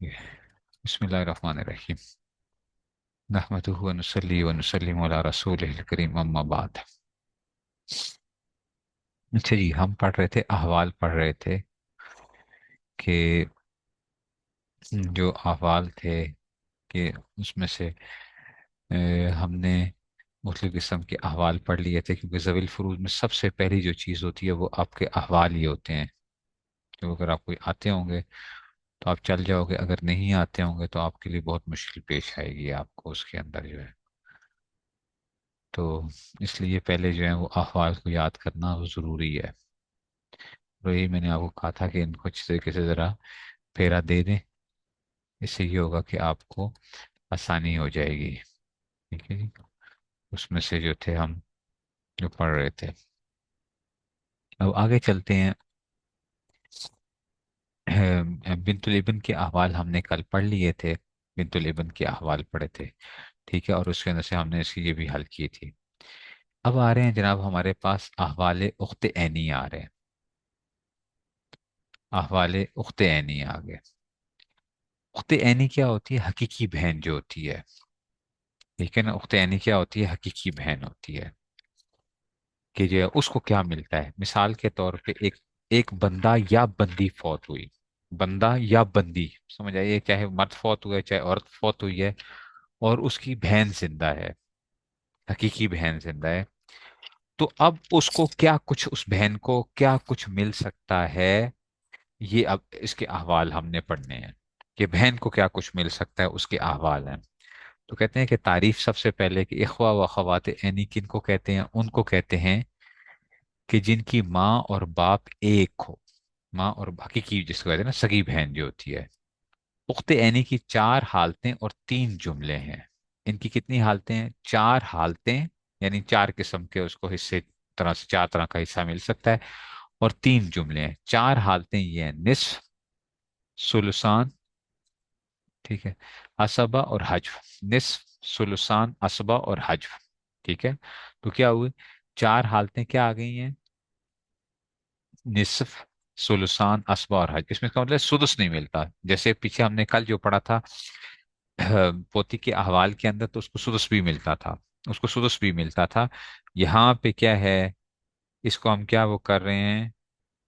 بسم اللہ الرحمن الرحیم، نحمدہ و نصلی و نسلم علی رسولہ الکریم، اما بعد۔ اچھا جی، ہم پڑھ رہے تھے، احوال پڑھ رہے تھے کہ جو احوال تھے کہ اس میں سے ہم نے مختلف قسم کے احوال پڑھ لیے تھے، کیونکہ ذوی الفروض میں سب سے پہلی جو چیز ہوتی ہے وہ آپ کے احوال ہی ہوتے ہیں۔ تو اگر آپ کوئی آتے ہوں گے تو آپ چل جاؤ گے، اگر نہیں آتے ہوں گے تو آپ کے لیے بہت مشکل پیش آئے گی، آپ کو اس کے اندر جو ہے۔ تو اس لیے پہلے جو ہے وہ احوال کو یاد کرنا وہ ضروری ہے۔ وہی میں نے آپ کو کہا تھا کہ ان کو اچھی طریقے سے ذرا پھیرا دے دیں، اس سے یہ ہوگا کہ آپ کو آسانی ہو جائے گی۔ ٹھیک ہے جی، اس میں سے جو تھے ہم جو پڑھ رہے تھے، اب آگے چلتے ہیں۔ بنت الابن کے احوال ہم نے کل پڑھ لیے تھے، بنت الابن کے احوال پڑھے تھے، ٹھیک ہے، اور اس کے اندر سے ہم نے اس کی یہ بھی حل کی تھی۔ اب آ رہے ہیں جناب ہمارے پاس احوال اخت عینی آ رہے ہیں، احوال اخت عینی آ گئے۔ اخت عینی کیا ہوتی ہے؟ حقیقی بہن جو ہوتی ہے، ٹھیک ہے نا، اخت عینی کیا ہوتی ہے؟ حقیقی بہن ہوتی ہے، کہ جو ہے اس کو کیا ملتا ہے؟ مثال کے طور پہ ایک بندہ یا بندی فوت ہوئی، بندہ یا بندی، سمجھ آئیے، چاہے مرد فوت ہوئے چاہے عورت فوت ہوئی ہے، اور اس کی بہن زندہ ہے، حقیقی بہن زندہ ہے، تو اب اس کو کیا کچھ، اس بہن کو کیا کچھ مل سکتا ہے؟ یہ اب اس کے احوال ہم نے پڑھنے ہیں کہ بہن کو کیا کچھ مل سکتا ہے، اس کے احوال ہیں۔ تو کہتے ہیں کہ تعریف سب سے پہلے کہ اخوا و اخوات عینی کن کو کہتے ہیں؟ ان کو کہتے ہیں کہ جن کی ماں اور باپ ایک ہو، ماں اور حقیقی جس کو کہتے ہیں نا سگی بہن جو ہوتی ہے۔ اخت عینی کی چار حالتیں اور تین جملے ہیں۔ ان کی کتنی حالتیں ہیں؟ چار حالتیں، یعنی چار قسم کے اس کو حصے، طرح سے چار طرح کا حصہ مل سکتا ہے، اور تین جملے ہیں۔ چار حالتیں یہ ہیں: نصف، ثلثان، ٹھیک ہے، اسبا اور حجب، نصف، ثلثان، اسبا اور حجب، ٹھیک ہے۔ تو کیا ہوئے؟ چار حالتیں کیا آ گئی ہیں؟ نصف، ثلثان، اسبا اور حج۔ اس میں اس کا مطلب سدس نہیں ملتا، جیسے پیچھے ہم نے کل جو پڑھا تھا پوتی کے احوال کے اندر، تو اس کو سدس بھی ملتا تھا، اس کو سدس بھی ملتا تھا۔ یہاں پہ کیا ہے؟ اس کو ہم کیا وہ کر رہے ہیں؟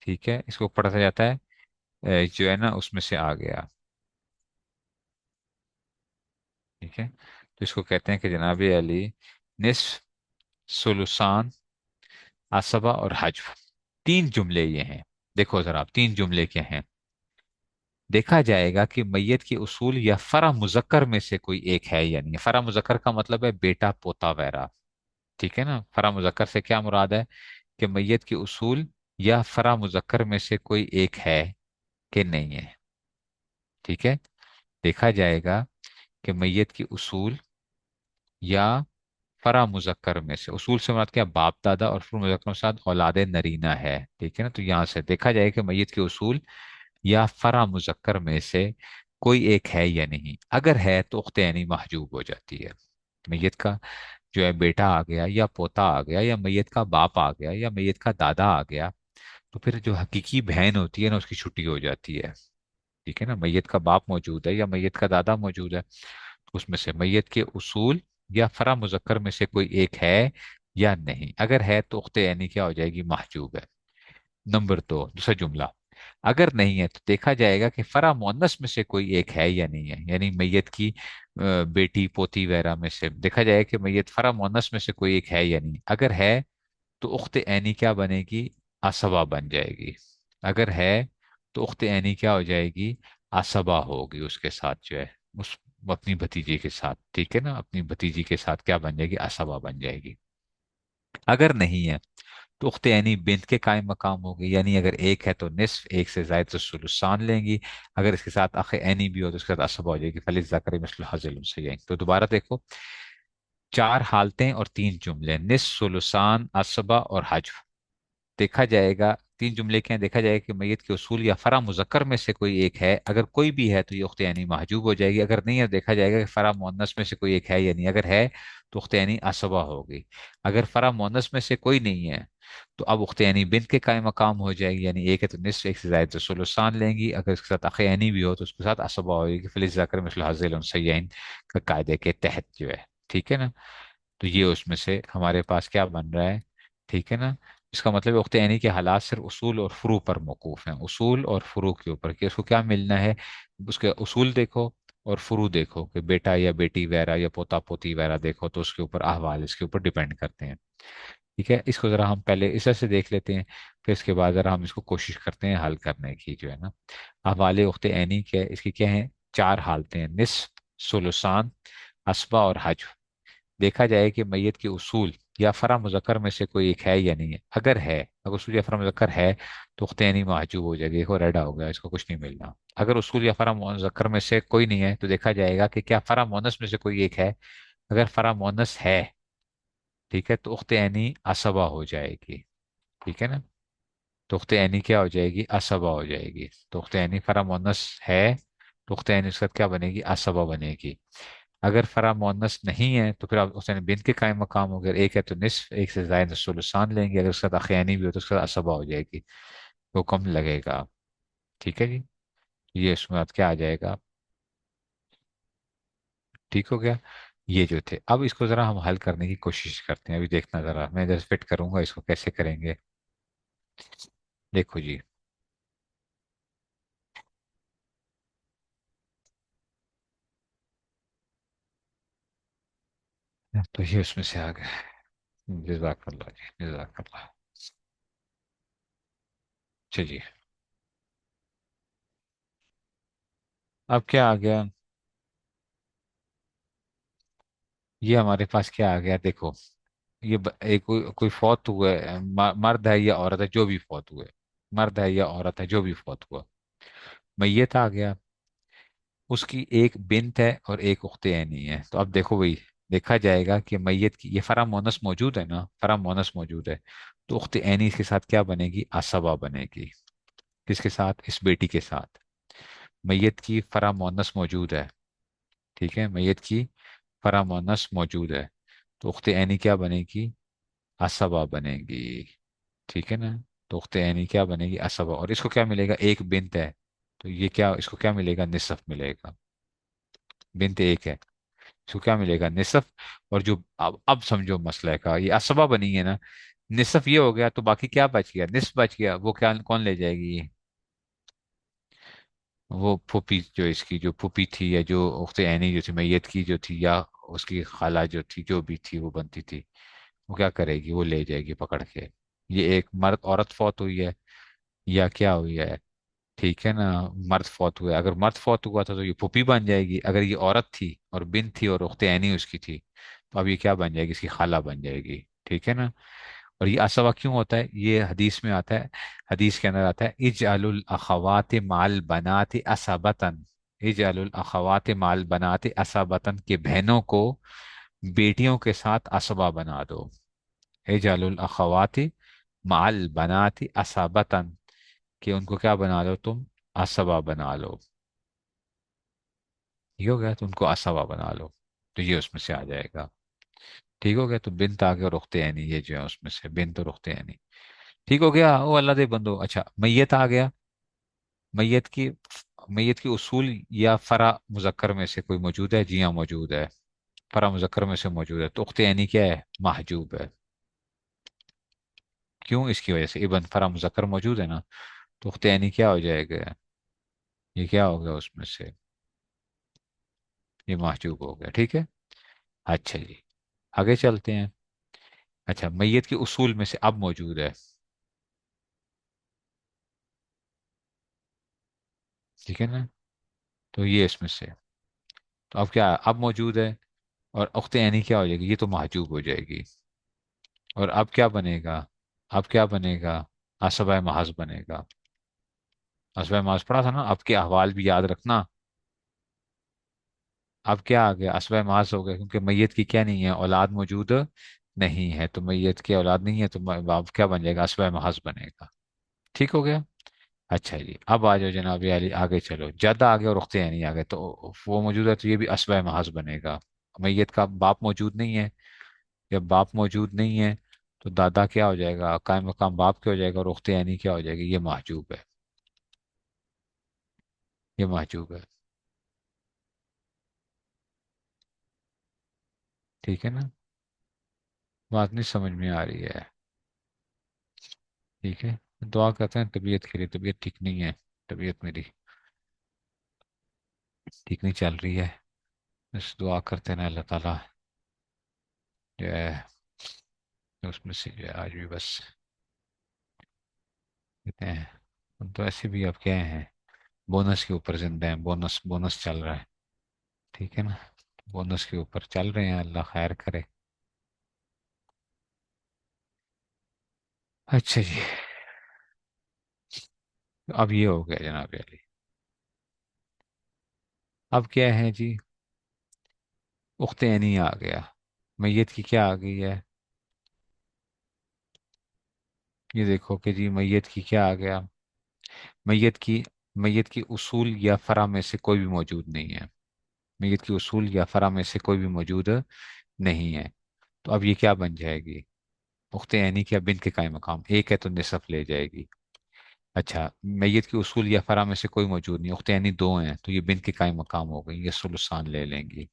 ٹھیک ہے، اس کو پڑھا جاتا ہے جو ہے نا اس میں سے آ گیا، ٹھیک ہے۔ تو اس کو کہتے ہیں کہ جناب علی نصف، ثلثان، اسبا اور حجب، تین جملے یہ ہیں۔ دیکھو ذرا تین جملے کیا ہیں؟ دیکھا جائے گا کہ میت کے اصول یا فرع مذکر میں سے کوئی ایک ہے یا نہیں۔ فرع مذکر کا مطلب ہے بیٹا، پوتا وغیرہ، ٹھیک ہے نا۔ فرع مذکر سے کیا مراد ہے؟ کہ میت کے اصول یا فرع مذکر میں سے کوئی ایک ہے کہ نہیں ہے، ٹھیک ہے۔ دیکھا جائے گا کہ میت کے اصول یا فرع مذکر میں سے، اصول سے مراد کیا؟ باپ دادا، اور فرع مذکر کے ساتھ اولاد نرینہ ہے، ٹھیک ہے نا۔ تو یہاں سے دیکھا جائے کہ میت کے اصول یا فرع مذکر میں سے کوئی ایک ہے یا نہیں۔ اگر ہے تو اخت عینی محجوب ہو جاتی ہے۔ میت کا جو ہے بیٹا آ گیا، یا پوتا آ گیا، یا میت کا باپ آ گیا، یا میت کا دادا آ گیا، تو پھر جو حقیقی بہن ہوتی ہے نا اس کی چھٹی ہو جاتی ہے، ٹھیک ہے نا۔ میت کا باپ موجود ہے یا میت کا دادا موجود ہے، تو اس میں سے میت کے اصول یا فرع مذکر میں سے کوئی ایک ہے یا نہیں۔ اگر ہے تو اخت عینی کیا ہو جائے گی؟ محجوب ہے۔ نمبر دو، دوسرا جملہ، اگر نہیں ہے تو دیکھا جائے گا کہ فرع مؤنث میں سے کوئی ایک ہے یا نہیں ہے، یعنی میت کی بیٹی، پوتی وغیرہ میں سے دیکھا جائے کہ میت فرع مؤنث میں سے کوئی ایک ہے یا نہیں۔ اگر ہے تو اخت عینی کیا بنے گی؟ عصبہ بن جائے گی۔ اگر ہے تو اخت عینی کیا ہو جائے گی؟ عصبہ ہوگی، اس کے ساتھ جو ہے اس اپنی بھتیجی کے ساتھ، ٹھیک ہے نا، اپنی بھتیجی کے ساتھ کیا بن جائے گی؟ عصبہ بن جائے گی۔ اگر نہیں ہے تو اخت عینی بنت کے قائم مقام ہوگی، یعنی اگر ایک ہے تو نصف، ایک سے زائد تو ثلثان لیں گی، اگر اس کے ساتھ اخ عینی بھی ہو تو اس کے ساتھ عصبہ ہو جائے گی، فللذکر مثل حظ الانثیین۔ تو دوبارہ دیکھو، چار حالتیں اور تین جملے: نصف، ثلثان، عصبہ اور حجب۔ دیکھا جائے گا तीन जुमले के हैं, देखा जाएगा कि मैयत के उसूल या फरा मुजक्कर में से कोई एक है, अगर कोई भी है तो ये उख्त यानी महजूब हो जाएगी, अगर नहीं है देखा जाएगा कि फरा मुअन्नस में से कोई एक है या नहीं, अगर है तो उख्त यानी असबा होगी। अगर फरा मुअन्नस में से कोई नहीं है तो अब उख्त यानी बिन के कायम मकाम हो जाएगी, यानी एक है तो निस्फ, एक से जायद तो सुलुसान लेंगी, अगर इसके साथ अख यानी भी हो तो उसके साथ असबा होगी, फिलिस ज़कर मिस्ल हाज़िल उनसयैन का कायदे के तहत जो है। ठीक है ना। तो ये उसमें से हमारे पास क्या बन रहा है। ठीक है ना। इसका मतलब उख्त यानी के हालात सिर्फ उसूल और फुरू पर मौकूफ हैं, उसूल और फुरू के ऊपर कि उसको क्या मिलना है। उसके उसूल देखो और फुरू देखो कि बेटा या बेटी वगैरह या पोता पोती वगैरह देखो तो उसके ऊपर अहवाल इसके ऊपर डिपेंड करते हैं। ठीक है, इसको जरा हम पहले इस तरह से देख लेते हैं, फिर इसके बाद जरा हम इसको कोशिश करते हैं हल करने की जो है ना। अहवाल उख्त ऐनी क्या है, इसकी क्या है, चार हालतें हैं, निस्फ, सुलुसान, असबा और हज। देखा जाए कि मैयत के उसूल या फरा मुजक्कर में से कोई एक है या नहीं है, अगर है, अगर उसूल या फरा मुजक्कर है तो उख्त ऐनी महजूब हो जाएगी, देखो रेडा हो गया, इसको कुछ नहीं मिलना। अगर उसूल या फरा मुजक्कर में से कोई नहीं है तो देखा जाएगा कि क्या फरा मुअन्नस में से कोई एक है, अगर फरा मुअन्नस है, ठीक है, तो उख्त ऐनी असबा हो जाएगी। ठीक है ना। तो उख्त ऐनी क्या हो जाएगी, असबा हो जाएगी। तो उख्त ऐनी फरा मुअन्नस है तो उख्त ऐनी उसके साथ क्या बनेगी, असबा बनेगी। अगर फरा मुअन्नस नहीं है तो फिर आप हुसैन बिन के कायम मकाम हो गए, एक है तो निस्फ, एक से जायद सुलुसान लेंगे, अगर उसका अखयानी भी हो तो उसका असबा हो जाएगी, वो कम लगेगा। ठीक है जी। ये इसमें बाद क्या आ जाएगा। ठीक हो गया। ये जो थे, अब इसको जरा हम हल करने की कोशिश करते हैं, अभी देखना जरा, मैं जैसे फिट करूंगा इसको कैसे करेंगे। देखो जी। तो ये उसमें से आ गया। जज़ाकल्लाह जी, जज़ाकल्लाह। चलिए, अब क्या आ गया, ये हमारे पास क्या आ गया देखो। एक कोई फौत हुआ है, मर्द है या औरत है, जो भी फौत हुए, मर्द है या औरत है जो भी फौत हुआ, मैयत आ गया, उसकी एक बिन्त है और एक उख्ते ऐनी है। तो अब देखो भाई, देखा जाएगा कि मैयत की ये फरा मोनस मौजूद है ना, फरा मोनस मौजूद है, तो उख्ते ऐनी इसके साथ क्या बनेगी, असबा बनेगी। किसके साथ, इस बेटी के साथ। मैयत की फरा मोनस मौजूद है। ठीक है, मैयत की फरा मोनस मौजूद है, तो उख्ते ऐनी क्या बनेगी, असबा बनेगी। ठीक है ना। तो उख्ते ऐनी क्या बनेगी, असबा, और इसको क्या मिलेगा, एक बिन्त है, तो ये क्या, इसको क्या मिलेगा, निसफ मिलेगा। बिन्त एक है, इसको क्या मिलेगा, निसफ। और जो अब समझो मसला का, ये असबा बनी है ना, निसफ ये हो गया तो बाकी क्या बच गया, निसफ बच गया, वो क्या कौन ले जाएगी, वो फूफी, जो इसकी जो फूफी थी या जो उख्ते ऐनी जो थी मैयत की जो थी, या उसकी खाला जो थी, जो भी थी वो बनती थी, वो क्या करेगी, वो ले जाएगी पकड़ के। ये एक मर्द औरत फौत हुई है या क्या हुई है। ठीक है ना। मर्द फौत हुआ है, अगर मर्द फौत हुआ था तो ये फूफी बन जाएगी, अगर ये औरत थी और बिन थी और उख्ते ऐनी उसकी थी तो अब ये क्या बन जाएगी, इसकी खाला बन जाएगी। ठीक है ना। और ये असवा क्यों होता है, ये हदीस में आता है, हदीस के अंदर आता है, इजअलुल अखवात माल बनाते असबतन, इजअलुल अखवात माल बनाते असबतन, के बहनों को बेटियों के साथ असबा बना दो। इजअलुल अखवात माल बनाती असबतन, कि उनको क्या बना लो तुम, असबा बना लो। ठीक हो गया, तो उनको असबा बना लो, तो ये उसमें से आ जाएगा। ठीक हो गया, तो बिन्त आ गया और उख्ते यानी, ये जो है उसमें से बिन्त और उख्ते यानी। ठीक हो गया, ओ अल्लाह दे बंदो। अच्छा, मैयत आ गया, मैयत की मैयत की उसूल या फरा मुजक्कर में से कोई मौजूद है, जी हाँ मौजूद है, फरा मुजक्कर में से मौजूद है, तो उख्ते यानी क्या है, महजूब है। क्यों, इसकी वजह से इबन फरा मुजक्कर मौजूद है ना, तो उख्ते यानी क्या हो जाएगा, ये क्या हो गया उसमें से, ये महजूब हो गया। ठीक है। अच्छा जी, आगे चलते हैं। अच्छा, मैयत के उसूल में से अब मौजूद है। ठीक है ना। तो ये इसमें से, तो अब क्या, अब मौजूद है, और उख्ते यानी क्या हो जाएगी, ये तो महजूब हो जाएगी। और अब क्या बनेगा, अब क्या बनेगा, असबाय महज बनेगा। असबाय महज पढ़ा था ना, अब के अहवाल भी याद रखना। अब क्या आ गया, असबाय महज हो गया, क्योंकि मैयत की क्या नहीं है, औलाद मौजूद नहीं है, तो मैयत की औलाद नहीं है तो अब क्या बन जाएगा, असबाय महज बनेगा। ठीक हो गया। अच्छा जी, अब आ जाओ जनाब अली, आगे चलो, ज्यादा आगे और उख्ते नहीं आ गए तो वो मौजूद है, तो ये भी असबा महज बनेगा। मैयत का बाप मौजूद नहीं है, जब बाप मौजूद नहीं है तो दादा क्या हो जाएगा, कायम मकाम बाप क्या हो जाएगा, और उख्ते यानी क्या हो जाएगी, ये महजूब है। ये महजूब है। ठीक है ना? बात नहीं समझ में आ रही है? ठीक है। दुआ करते हैं तबीयत के लिए, तबीयत ठीक नहीं है, तबीयत मेरी ठीक नहीं चल रही है। बस दुआ करते हैं अल्लाह ताला जो है उसमें से जो है आज भी बस कहते हैं, हम तो ऐसे भी अब क्या हैं, बोनस के ऊपर जिंदा हैं, बोनस बोनस चल रहा है। ठीक है ना? बोनस के ऊपर चल रहे हैं, अल्लाह खैर करे। अच्छा जी, अब ये हो गया जनाब अली। अब क्या है जी, उख्ते नहीं आ गया, मैयत की क्या आ गई है, ये देखो कि जी मैयत की क्या आ गया, मैयत की मैयत की उसूल या फरा में से कोई भी मौजूद नहीं है। मैयत की उसूल या फरा में से कोई भी मौजूद नहीं है। तो अब ये क्या बन जाएगी, उख्ते ऐनी क्या बिन के कायम मकाम, एक है तो निसफ ले जाएगी। अच्छा, मैयत की उसूल या फरा में से कोई मौजूद नहीं, उख्ते ऐनी दो हैं, तो ये बिन के कायम मकाम हो गई, ये सुलुसान ले लेंगी।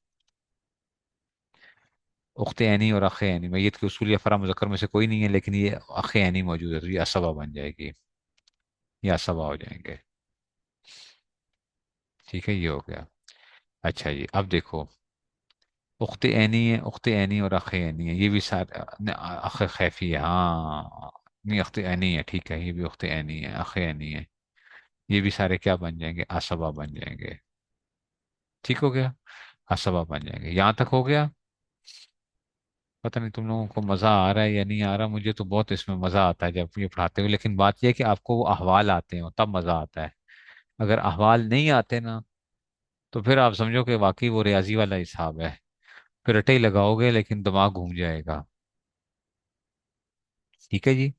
उख्ते ऐनी और अखे ऐनी, मैयत के उसूल या फरा मुज़क्कर में से कोई नहीं है, लेकिन ये अखे ऐनी मौजूद है, तो ये असबा बन जाएगी, ये असबा हो जाएंगे। ठीक है, ये हो गया। अच्छा जी, अब देखो, उख्ते ऐनी है, उख्ते ऐनी और अखे ऐनी है, ये भी सारे अखे खैफी है, हाँ नहीं उख्ते ऐनी है, ठीक है, ये भी उख्ते ऐनी है, अखे ऐनी है, ये भी सारे क्या बन जाएंगे, असबा बन जाएंगे। ठीक हो गया, असबा बन जाएंगे। यहाँ तक हो गया। पता नहीं तुम लोगों को मजा आ रहा है या नहीं आ रहा, मुझे तो बहुत इसमें मजा आता है जब ये पढ़ाते हुए, लेकिन बात यह है कि आपको वो अहवाल आते हो तब मजा आता है। अगर अहवाल नहीं आते ना, तो फिर आप समझो कि वाकई वो रियाजी वाला हिसाब है, फिर रटे ही लगाओगे लेकिन दिमाग घूम जाएगा। ठीक है जी,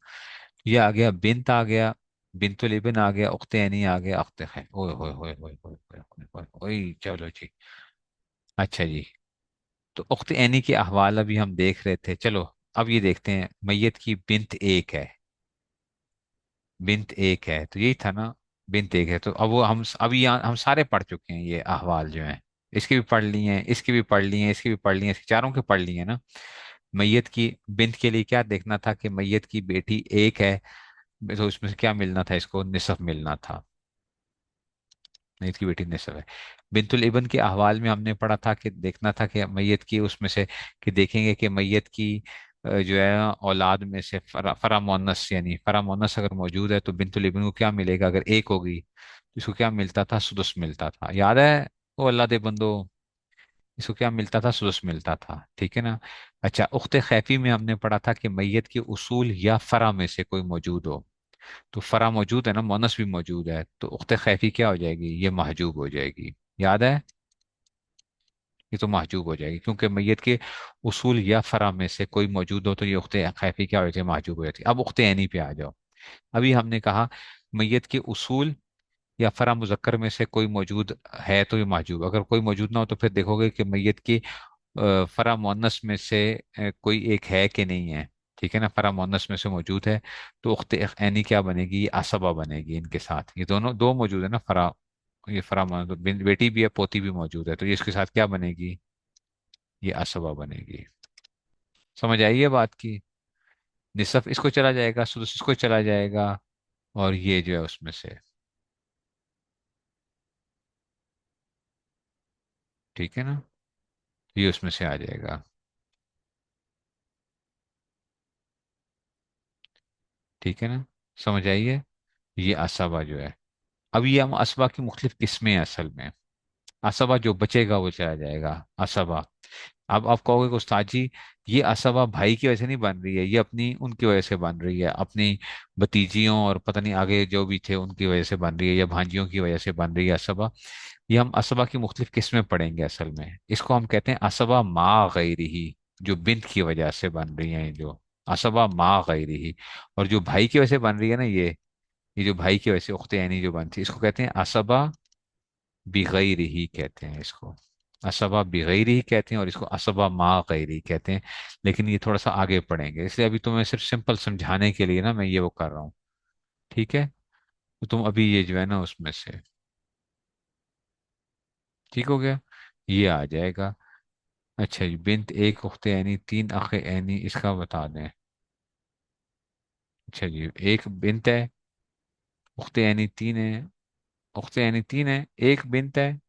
ये आ गया, बिन्त आ गया, बिन्तुल इब्न आ गया, उख्ते यानी आ गया, अख्ते है, ओए होए होए होए होए होए होए होए, ओए, चलो जी। अच्छा जी, तो उख्ते यानी के अहवाल अभी हम देख रहे थे, चलो अब ये देखते हैं, मैयत की बिन्त एक है, बिन्त एक है, तो यही था ना, बिन्त एक है, तो अब वो हम अभी यहाँ हम सारे पढ़ चुके हैं ये अहवाल जो हैं, इसके भी पढ़ लिए हैं, इसके भी पढ़ लिए हैं, इसके भी पढ़ लिए हैं, इसके चारों के पढ़ लिए हैं ना। मैयत की बिन्त के लिए क्या देखना था कि मैयत की बेटी एक है, तो उसमें से क्या मिलना था, इसको निसफ मिलना था, मैयत की बेटी निसफ है। बिन्तुल इबन के अहवाल में हमने पढ़ा था कि देखना था कि मैयत की उसमें से, कि देखेंगे कि मैयत की जो है औलाद में से फरा मुअन्नस, यानी फरा मुअन्नस अगर मौजूद है तो बिन्तुल इबन को क्या मिलेगा, अगर एक होगी तो इसको क्या मिलता था, सुदस मिलता था, याद है? ओ अल्लाह दे बंदो, इसको क्या मिलता था, सुदस मिलता था। ठीक है ना? अच्छा, उख्ते खैफी में हमने पढ़ा था कि मैयत के उसूल या फरा में से कोई मौजूद हो, तो फरा मौजूद है ना, मोनस भी मौजूद है, तो उख्ते खैफी क्या हो जाएगी, ये महजूब हो जाएगी। याद है? ये तो महजूब हो जाएगी, क्योंकि मैयत के उसूल या फरा में से कोई मौजूद हो, तो ये उख्ते खैफी क्या हो जाती है, महजूब हो जाती है। अब उख्ते ऐनी पे आ जाओ। अभी हमने कहा मैयत के उसूल या फरा मुजक्कर में से कोई मौजूद है तो ये महजूब, अगर कोई मौजूद ना हो तो फिर देखोगे कि मैयत की फरा मुअन्नस में से कोई एक है कि नहीं है। ठीक है ना? फरा मुअन्नस में से मौजूद है, तो उख्ते ऐनी क्या बनेगी, ये असबा बनेगी इनके साथ, ये दोनों दो मौजूद है ना, फरा, ये फरा तो बेटी भी है, पोती भी मौजूद है, तो ये इसके साथ क्या बनेगी, ये असबा बनेगी। समझ आई है बात की? निसफ इसको चला जाएगा, सुदुस इसको चला जाएगा, और ये जो है उसमें से, ठीक है ना, ये उसमें से आ जाएगा। ठीक है ना? समझ आई है? ये असबा जो है, अब ये हम असबा की मुख्तलिफ किस्में हैं असल में। असबा जो बचेगा वो चला जाएगा, असबा। अब आप कहोगे कि उस्ताद जी, ये असबा भाई की वजह से नहीं बन रही है, ये अपनी उनकी वजह से बन रही है, अपनी भतीजियों और पता नहीं आगे जो भी थे उनकी वजह से बन रही है, या भांजियों की वजह से बन रही है असबा। ये हम असबा की मुख्तलिफ किस्में पढ़ेंगे असल में, इसको हम कहते हैं असबा मा गैरिही, जो बिन्त की वजह से बन रही है, जो असबा मा गैरिही, और जो भाई की वजह से बन रही है ना, ये ये जो भाई की वजह से उख्ते यानी जो बनती है, इसको कहते हैं असबा बिगैर ही कहते हैं इसको। असबा बिगैर ही कहते हैं, और इसको असबा मा गैर ही कहते हैं। लेकिन ये थोड़ा सा आगे पढ़ेंगे, इसलिए अभी तुम्हें सिर्फ सिंपल समझाने के लिए ना मैं ये वो कर रहा हूँ। ठीक है, तो तुम अभी ये जो है ना उसमें से ठीक हो गया, ये आ जाएगा। अच्छा जी, बिन्त एक उख्ते यानी तीन अखे यानी, इसका बता दें। अच्छा जी, एक बिन्त है, उख्ते यानी तीन है। उख्ते यानी तीन है, एक बिन्त है,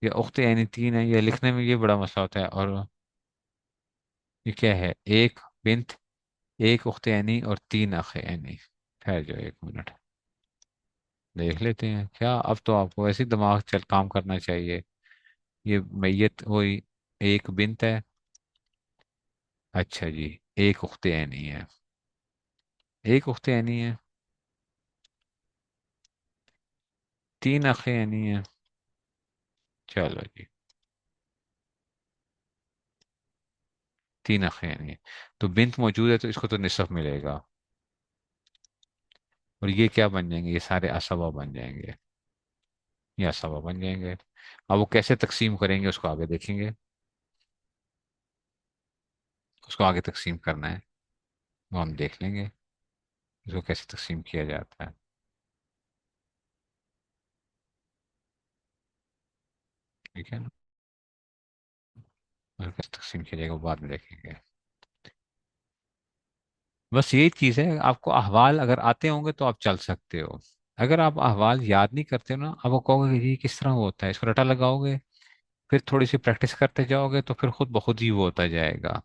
या उख्ते यानी तीन है, या लिखने में ये बड़ा मसला होता है। और ये क्या है, एक बिन्त, एक उख्ते यानी और तीन अखे यानी। ठहर जाओ एक मिनट, देख लेते हैं क्या। अब तो आपको ऐसे ही दिमाग चल काम करना चाहिए। ये मैयत हुई, एक बिन्त है। अच्छा जी, एक उख्ते यानी है, एक उख्ते यानी है, तीन अखे यानी है। चलो जी, तीन अखे यानी है, तो बिन्त मौजूद है तो इसको तो निसफ मिलेगा। और ये क्या बन जाएंगे, ये सारे असबा बन जाएंगे, ये असबा बन जाएंगे। अब वो कैसे तकसीम करेंगे उसको आगे देखेंगे, उसको आगे तकसीम करना है, वो हम देख लेंगे इसको कैसे तकसीम किया जाता है। ठीक है ना, उसको कैसे तकसीम किया जाएगा वो बाद में देखेंगे। बस यही चीज़ है, आपको अहवाल अगर आते होंगे तो आप चल सकते हो। अगर आप अहवाल याद नहीं करते हो ना, अब वो कहोगे कि ये किस तरह होता है, इसको रटा लगाओगे, फिर थोड़ी सी प्रैक्टिस करते जाओगे तो फिर खुद ब खुद ही वो होता जाएगा।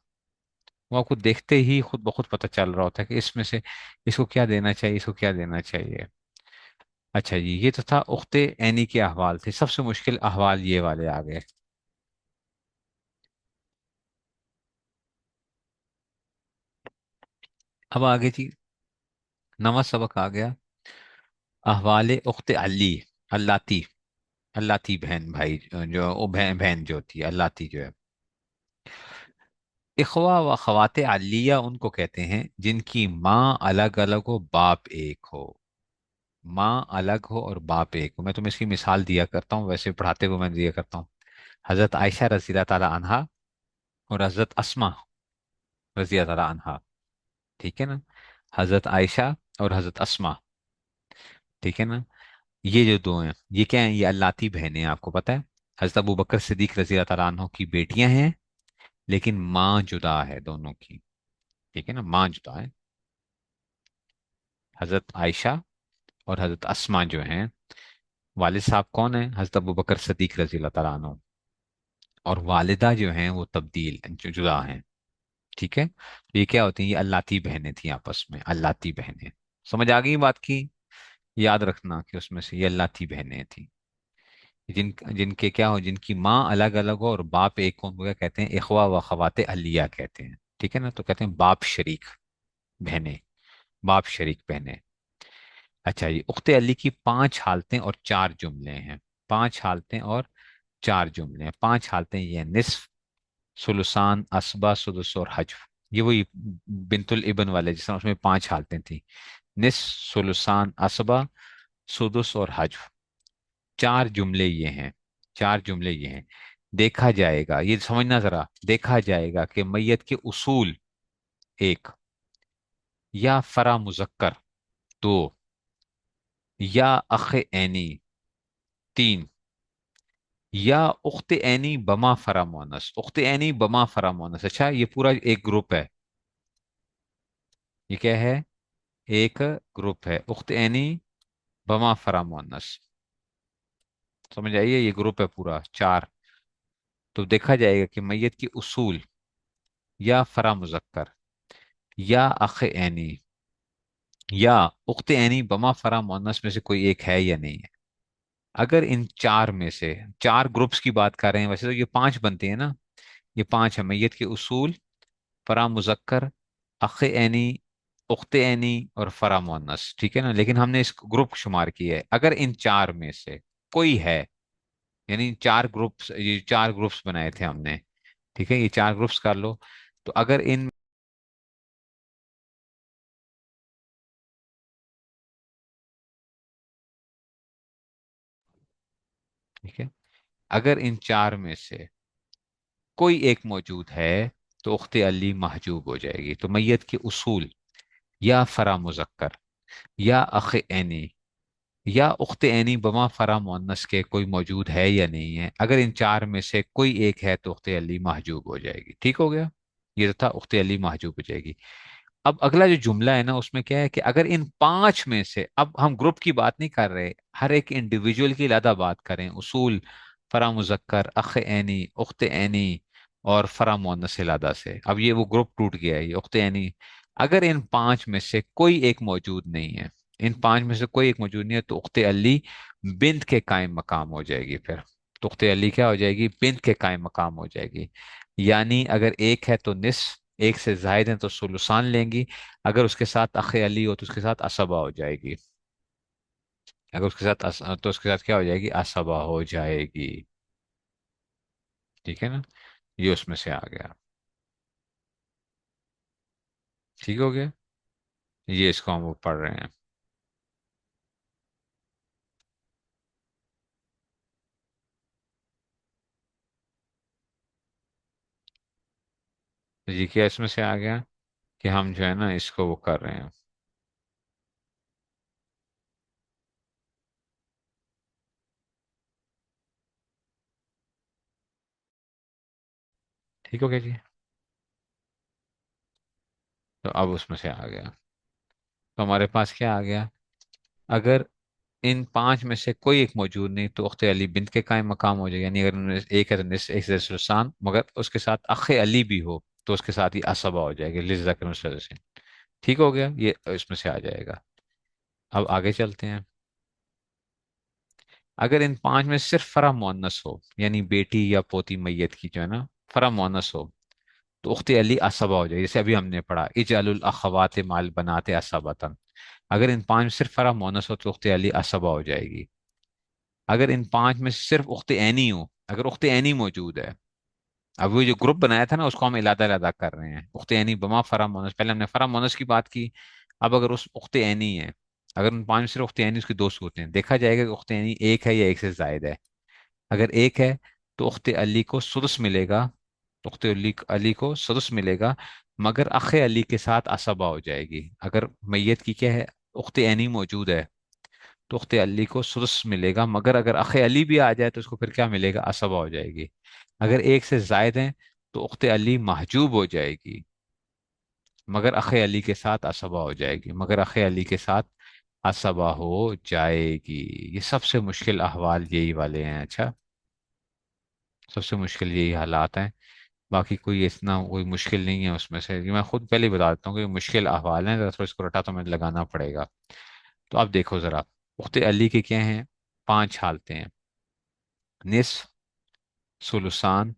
वो आपको देखते ही खुद ब खुद पता चल रहा होता है कि इसमें से इसको क्या देना चाहिए, इसको क्या देना चाहिए। अच्छा जी, ये तो था उख्ते ऐनी के अहवाल थे, सबसे मुश्किल अहवाल ये वाले आ गए। अब आगे जी, नवा सबक आ गया, अहवाल उख्ते अली, अल्लाती, अल्लाती बहन भाई, जो वो बहन बहन जो होती है अल्लाती जो है। इखवा व खवाते अलिया उनको कहते हैं जिनकी माँ अलग अलग हो, बाप एक हो। माँ अलग हो और बाप एक हो, मैं तुम्हें इसकी मिसाल दिया करता हूँ, वैसे पढ़ाते हुए मैं दिया करता हूँ। हजरत आयशा रजी अल्लाह ताला अनहा और हजरत अस्मा रजी अल्लाह ताला अनहा। ठीक है ना, हजरत आयशा और हजरत अस्मा। ठीक है ना, ये जो दो हैं ये क्या है, ये अल्लाती बहनें हैं, आपको पता है। हजरत अबू बकर सिद्दीक रजी अल्लाह ताला अन्हो की बेटियां हैं, लेकिन माँ जुदा है दोनों की। ठीक है ना, माँ जुदा है। हजरत आयशा और हजरत अस्मा जो हैं, वालिद साहब कौन है, हजरत अबू बकर सिद्दीक रजी अल्लाह ताला अन्हो। और वालिदा जो हैं वो तब्दील जुदा हैं। ठीक है, तो ये क्या होती हैं, ये अल्लाती बहनें थी आपस में, अल्लाती बहनें। समझ आ गई बात की, याद रखना कि उसमें से ये अल्लाती बहनें थी। जिनके क्या हो, जिनकी माँ अलग अलग हो और बाप एक हो, उनको क्या कहते हैं, इखवा व खवाते अलिया कहते हैं। ठीक है ना, तो कहते हैं बाप शरीक बहनें, बाप शरीक बहनें। अच्छा जी, उख्ते अली की पांच हालतें और चार जुमले हैं। पांच हालतें और चार जुमले हैं। पांच हालतें ये हैं, निस्फ, सुलुसान, असबा, सुदुस और हज्फ। ये वही बिनतुल इबन वाले जिसमें उसमें पांच हालतें थी, निस्फ, सुलुसान, असबा, सुदुस और हज्फ। चार जुमले ये हैं, चार जुमले ये हैं। देखा जाएगा, ये समझना जरा, देखा जाएगा कि मैयत के उसूल एक, या फरा मुजक्कर दो, या अख ऐनी तीन, या उख्त ऐनी बमा फरा मोनस, उख्त ऐनी बमा फरा मोनस। अच्छा, ये पूरा एक ग्रुप है, ये क्या है, एक ग्रुप है, उख्त ऐनी बमा फरा मोनस। समझ आइए, ये ग्रुप है पूरा चार। तो देखा जाएगा कि मैयत की उसूल, या फरा मुजक्कर, या अख ऐनी, या उख्त ऐनी बमा फरा मुअन्नस में से कोई एक है या नहीं है। अगर इन चार में से, चार ग्रुप्स की बात कर रहे हैं, वैसे तो ये पांच बनते हैं ना, ये पांच है, मैयत के उसूल, फरा मुजक्कर, अख ऐनी, उख्त ऐनी और फरा मुअन्नस। ठीक है ना, लेकिन हमने इस ग्रुप शुमार किया है, अगर इन चार में से कोई है, यानी चार ग्रुप्स, ये चार ग्रुप्स बनाए थे हमने। ठीक है, ये चार ग्रुप्स कर लो। तो अगर इन ٹھیک ہے، اگر ان چار میں سے کوئی ایک موجود ہے تو اخت علی محجوب ہو جائے گی. تو میت کے اصول یا فرا مذکر یا اخ عینی یا اخت عینی بما فرا مؤنث کے کوئی موجود ہے یا نہیں ہے، اگر ان چار میں سے کوئی ایک ہے تو اخت علی محجوب ہو جائے گی. ٹھیک ہو گیا، یہ تو تھا اخت علی محجوب ہو جائے گی. اب اگلا جو جملہ ہے نا اس میں کیا ہے کہ اگر ان پانچ میں سے، اب ہم گروپ کی بات نہیں کر رہے، ہر ایک انڈیویجول کی علیحدہ بات کریں، اصول فرا مذکر اخ عینی اخت عینی اور فرا مؤنث علیحدہ سے. اب یہ وہ گروپ ٹوٹ گیا ہے، یہ اخت عینی. اگر ان پانچ میں سے کوئی ایک موجود نہیں ہے، ان پانچ میں سے کوئی ایک موجود نہیں ہے تو اخت علی بنت کے قائم مقام ہو جائے گی. پھر تو اخت علی کیا ہو جائے گی؟ بنت کے قائم مقام ہو جائے گی. یعنی اگر ایک ہے تو نصف، ایک سے زائد ہیں تو سلوسان لیں گی. اگر اس کے ساتھ اخ علی ہو تو اس کے ساتھ اسبا ہو جائے گی. اگر اس کے ساتھ تو اس کے ساتھ کیا ہو جائے گی؟ اسبا ہو جائے گی. ٹھیک ہے نا، یہ اس میں سے آ گیا. ٹھیک ہو گیا، یہ اس کو ہم وہ پڑھ رہے ہیں. تو یہ کیا اس میں سے آ گیا کہ ہم جو ہے نا اس کو وہ کر رہے ہیں. ٹھیک ہو گیا جی. تو اب اس میں سے آ گیا. تو ہمارے پاس کیا آ گیا؟ اگر ان پانچ میں سے کوئی ایک موجود نہیں تو اخت علی بنت کے قائم مقام ہو جائے گا. یعنی اگر انہوں نے ایک ہے تو ایک سے سلسان، مگر اس کے ساتھ اخ علی بھی ہو تو اس کے ساتھ ہی اسبا ہو جائے گا، للذکر مثل الانثیین. ٹھیک ہو گیا، یہ اس میں سے آ جائے گا. اب آگے چلتے ہیں. اگر ان پانچ میں صرف فرا مؤنث ہو، یعنی بیٹی یا پوتی میت کی جو ہے نا فرا مؤنث ہو، تو اخت علی اسبا ہو جائے گی. جیسے ابھی ہم نے پڑھا اجعل الاخوات مال بنات اسبتن. اگر ان پانچ میں صرف فرا مؤنث ہو تو اخت علی اسبا ہو جائے گی. اگر ان پانچ میں صرف اخت عینی ہو، اگر اخت عینی موجود ہے، اب وہ جو گروپ بنایا تھا نا اس کو ہم علیحدہ علیحدہ کر رہے ہیں. اخت عینی بما فرا مونس، پہلے ہم نے فرا مونس کی بات کی. اب اگر اس اخت عینی ہے، اگر ان پانچ میں صرف اخت عینی، اس کی دو صورتیں ہیں. دیکھا جائے گا کہ اخت عینی ایک ہے یا ایک سے زائد ہے. اگر ایک ہے تو اخت علی کو سدس ملے گا، اخت علی کو سدس ملے گا، مگر اخ علی کے ساتھ اسبا ہو جائے گی. اگر میت کی کیا ہے؟ اخت عینی موجود ہے تو اخت علی کو سدس ملے گا، مگر اگر اخ علی بھی آ جائے تو اس کو پھر کیا ملے گا؟ اسبا ہو جائے گی. اگر ایک سے زائد ہیں تو اخت علی محجوب ہو جائے گی، مگر اخ علی کے ساتھ اسبا ہو جائے گی، مگر اخ علی کے ساتھ اسبا ہو جائے گی. یہ سب سے مشکل احوال یہی والے ہیں. اچھا، سب سے مشکل یہی حالات ہیں. باقی کوئی اتنا کوئی مشکل نہیں ہے اس میں سے. یہ میں خود پہلے ہی بتا دیتا ہوں کہ یہ مشکل احوال ہیں، ذرا تھوڑا اس کو رٹا تو میں لگانا پڑے گا. تو آپ دیکھو ذرا، اخت علی کے کیا ہیں؟ پانچ حالتیں ہیں: نصف، ثلثان،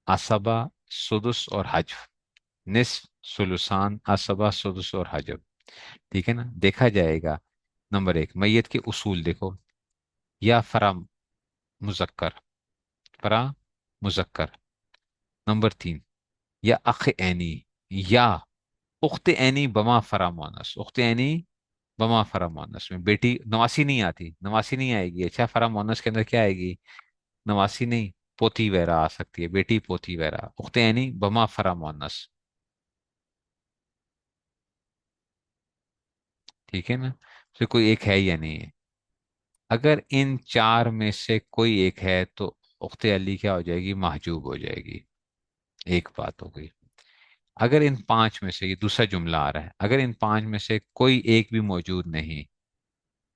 عصبہ، سدس اور حجب. نصف، ثلثان، عصبہ، سدس اور حجب. ٹھیک ہے نا. دیکھا جائے گا، نمبر ایک میت کے اصول دیکھو، یا فرا مذکر، فرا مذکر. نمبر تین، یا اخ عینی، یا اخت عینی بما فرا مونس. اخت عینی بما فرا مونس میں بیٹی نواسی نہیں آتی، نواسی نہیں آئے گی. اچھا، فرا مونس کے اندر کیا آئے گی؟ نواسی نہیں، پوتی وغیرہ آ سکتی ہے، بیٹی پوتی وغیرہ. اخت عینی بما فرا مونس. ٹھیک ہے نا، پھر کوئی ایک ہے یا نہیں ہے. اگر ان چار میں سے کوئی ایک ہے تو اخت علی کیا ہو جائے گی؟ محجوب ہو جائے گی. ایک بات ہو گئی. اگر ان پانچ میں سے، یہ دوسرا جملہ آ رہا ہے، اگر ان پانچ میں سے کوئی ایک بھی موجود نہیں،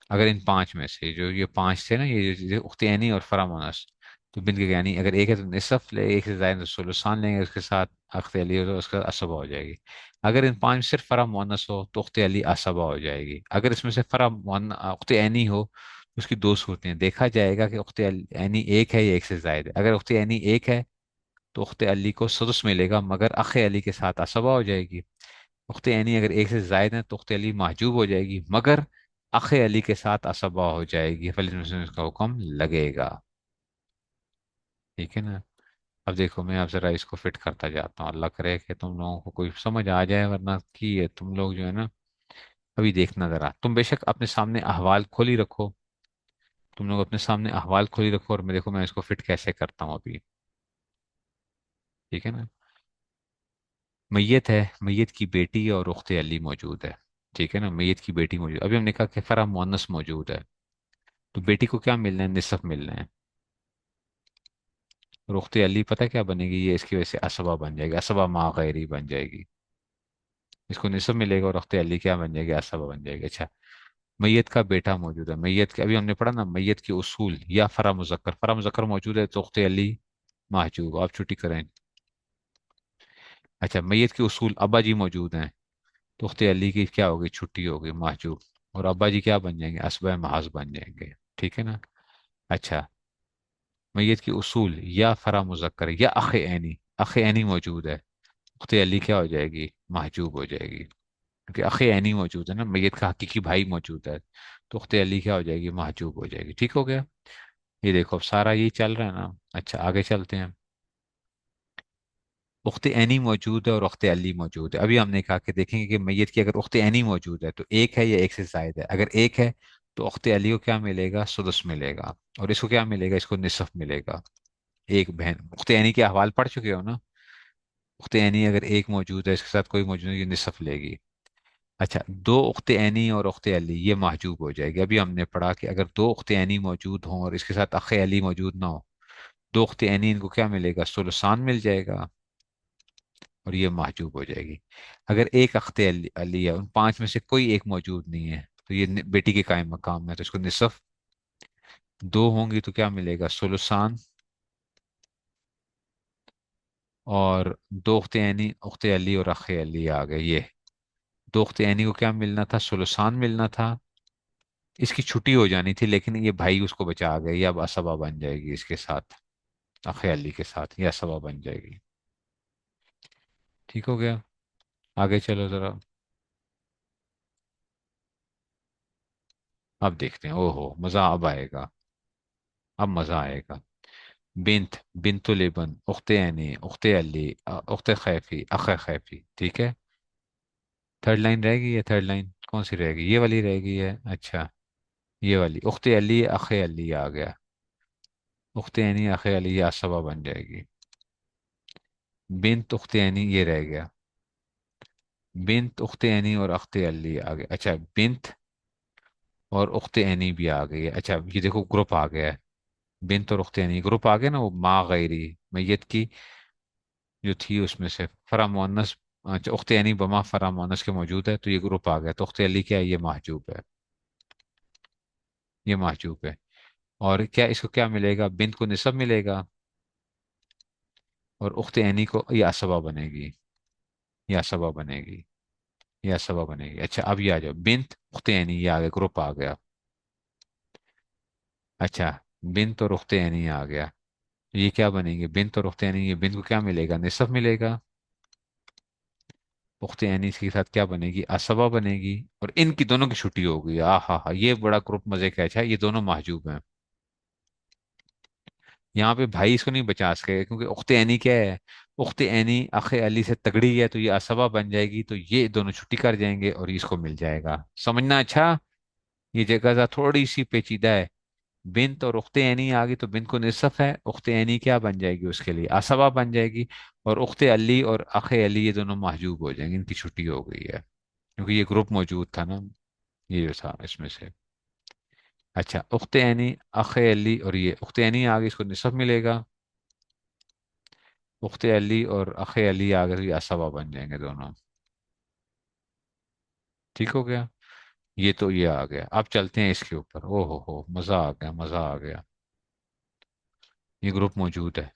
اگر ان پانچ میں سے جو یہ پانچ تھے نا، یہ اخت عینی اور فرامونس، تو بنت کے یعنی اگر ایک ہے تو نصف لے، ایک سے زائد تو ثلثان لیں گے، اس کے ساتھ اخت علی ہو تو اس کا اسبہ ہو جائے گی. اگر ان پانچ میں صرف فرا مونس ہو تو اخت علی اسبہ ہو جائے گی. اگر اس میں سے اخت عینی ہو تو اس کی دو صورتیں ہیں. دیکھا جائے گا کہ اخت عینی ایک ہے یا ایک سے زائد ہے. اگر اخت عینی ایک ہے تو اخت علی کو سدس ملے گا، مگر اخ علی کے ساتھ اسبہ ہو جائے گی. اخت عینی اگر ایک سے زائد ہے تو اخت علی محجوب ہو جائے گی، مگر اخ علی کے ساتھ اسبہ ہو جائے گی، فلی اس کا حکم لگے گا. ٹھیک ہے نا. اب دیکھو میں اب ذرا اس کو فٹ کرتا جاتا ہوں، اللہ کرے کہ تم لوگوں کو کوئی سمجھ آ جائے، ورنہ کی ہے تم لوگ جو ہے نا. ابھی دیکھنا ذرا، تم بے شک اپنے سامنے احوال کھولی رکھو. تم لوگ اپنے سامنے احوال کھولی رکھو اور میں دیکھو میں اس کو فٹ کیسے کرتا ہوں ابھی. ٹھیک ہے نا. میت ہے، میت کی بیٹی اور اخت علی موجود ہے. ٹھیک ہے نا، میت کی بیٹی موجود، ابھی ہم نے کہا کہ فرا مونس موجود ہے. تو بیٹی کو کیا ملنا ہے؟ نصف ملنا ہے. اور اخت علی پتہ کیا بنے گی؟ یہ اس کی وجہ سے اسبا بن جائے گی، اسبا ما غیری بن جائے گی. اس کو نصف ملے گا اور اخت علی کیا بن جائے گی؟ اسبا بن جائے گی. اچھا، میت کا بیٹا موجود ہے. میت کے ابھی ہم نے پڑھا نا، میت کے اصول یا فرا مذکر، فرا مذکر موجود ہے تو اخت علی محجوب. آپ چھٹی کریں. اچھا، میت کے اصول ابا جی موجود ہیں تو اخت علی کی کیا ہوگی؟ چھٹی ہوگی، محجوب. اور ابا جی کیا بن جائیں گے؟ اسبہ محض بن جائیں گے. ٹھیک ہے نا. اچھا، میت کے اصول یا فرا مذکر یا اخ عینی، اخ عینی موجود ہے، اخت علی کیا ہو جائے گی؟ محجوب ہو جائے گی. کیونکہ اخ عینی موجود ہے نا، میت کا حقیقی بھائی موجود ہے تو اخت علی کیا ہو جائے گی؟ محجوب ہو جائے گی. ٹھیک ہو گیا. یہ دیکھو اب سارا یہی چل رہا ہے نا. اچھا آگے چلتے ہیں. اخت عینی موجود ہے اور اخت علی موجود ہے. ابھی ہم نے کہا کہ دیکھیں گے کہ میت کی اگر اخت عینی موجود ہے تو ایک ہے یا ایک سے زائد ہے. اگر ایک ہے تو اخت علی کو کیا ملے گا؟ سدس ملے گا. اور اس کو کیا ملے گا؟ اس کو نصف ملے گا. ایک بہن، اخت عینی کے احوال پڑھ چکے ہو نا. اخت عینی اگر ایک موجود ہے، اس کے ساتھ کوئی موجود نہیں، یہ نصف لے گی. اچھا، دو اخت عینی اور اخت علی یہ محجوب ہو جائے گی. ابھی ہم نے پڑھا کہ اگر دو اخت عینی موجود ہوں اور اس کے ساتھ اخ علی موجود نہ ہو، دو اخت عینی ان کو کیا ملے گا؟ ثلثان مل جائے گا اور یہ محجوب ہو جائے گی. اگر ایک اخت علی ہے، ان پانچ میں سے کوئی ایک موجود نہیں ہے تو یہ بیٹی کے قائم مقام ہے تو اس کو نصف. دو ہوں گی تو کیا ملے گا؟ ثلثان. اور دو اخت عینی، اخت علی اور اخ علی آ گئے. یہ دو اخت عینی کو کیا ملنا تھا؟ ثلثان ملنا تھا. اس کی چھٹی ہو جانی تھی لیکن یہ بھائی اس کو بچا گئے. یہ اب اسبا بن جائے گی اس کے ساتھ، اخ علی کے ساتھ یہ اسبا بن جائے گی. ٹھیک ہو گیا. آگے چلو ذرا. اب دیکھتے ہیں. او ہو مزہ اب آئے گا. اب مزہ آئے گا. بنت، بنت لبن، اخت عینی، اخت علی، اخت خیفی، اخ خیفی. ٹھیک ہے. تھرڈ لائن رہ گئی ہے. تھرڈ لائن کون سی رہ گئی؟ یہ والی رہ گئی ہے. اچھا، یہ والی اخت علی اخ علی آ گیا. اخت عینی اخ علی یہ اسبا بن جائے گی. بنت اخت عینی یہ رہ گیا. بنت اخت عینی اور اخت علی آ گیا. اچھا، بنت اور اخت عینی بھی آ گئی ہے. اچھا یہ دیکھو گروپ آ گیا ہے. بنت اور اخت عینی گروپ آ گیا نا. وہ ما غیری میت کی جو تھی اس میں سے فرا مونس. اچھا، اخت عینی بما فرا مونس کے موجود ہے تو یہ گروپ آ گیا. تو اخت علی کیا ہے؟ یہ محجوب ہے. یہ محجوب ہے. اور کیا اس کو کیا ملے گا؟ بنت کو نصب ملے گا اور اخت عینی کو یہ اسبا بنے گی. یہ اسبا بنے گی. یہ اسبا بنے گی. اچھا اب یہ آ جاؤ. بنت اخت عینی یہ آ گیا، گروپ آ گیا. اچھا، بنت اور اخت عینی آ گیا. یہ کیا بنیں گے؟ بنت اور اخت عینی. یہ بنت کو کیا ملے گا؟ نصف ملے گا. اخت عینی کے ساتھ کیا بنے گی؟ اسبا بنے گی. اور ان کی دونوں کی چھٹی ہوگی. ہاں ہاں، یہ بڑا گروپ مزے کا ہے. اچھا یہ دونوں محجوب ہیں. یہاں پہ بھائی اس کو نہیں بچا سکے کیونکہ اخت عینی کیا ہے؟ اخت عینی اخ علی سے تگڑی ہے تو یہ اسبا بن جائے گی تو یہ دونوں چھٹی کر جائیں گے اور اس کو مل جائے گا. سمجھنا. اچھا یہ جگہ ذرا تھوڑی سی پیچیدہ ہے. بنت اور اخت عینی آ گئی تو بنت کو نصف ہے. اخت عینی کیا بن جائے گی؟ اس کے لیے اسبا بن جائے گی. اور اخت علی اور اخ علی یہ دونوں محجوب ہو جائیں گے. ان کی چھٹی ہو گئی ہے کیونکہ یہ گروپ موجود تھا نا، یہ جو تھا اس میں سے. اچھا، اخت عینی اخ علی اور یہ اخت عینی آ گئی، اس کو نصف ملے گا. اخت علی اور اخ علی آ گئی، یہ اسبا بن جائیں گے دونوں. ٹھیک ہو گیا. یہ تو یہ آ گیا. اب چلتے ہیں اس کے اوپر. او ہو مزہ آ گیا، مزہ آ گیا. یہ گروپ موجود ہے.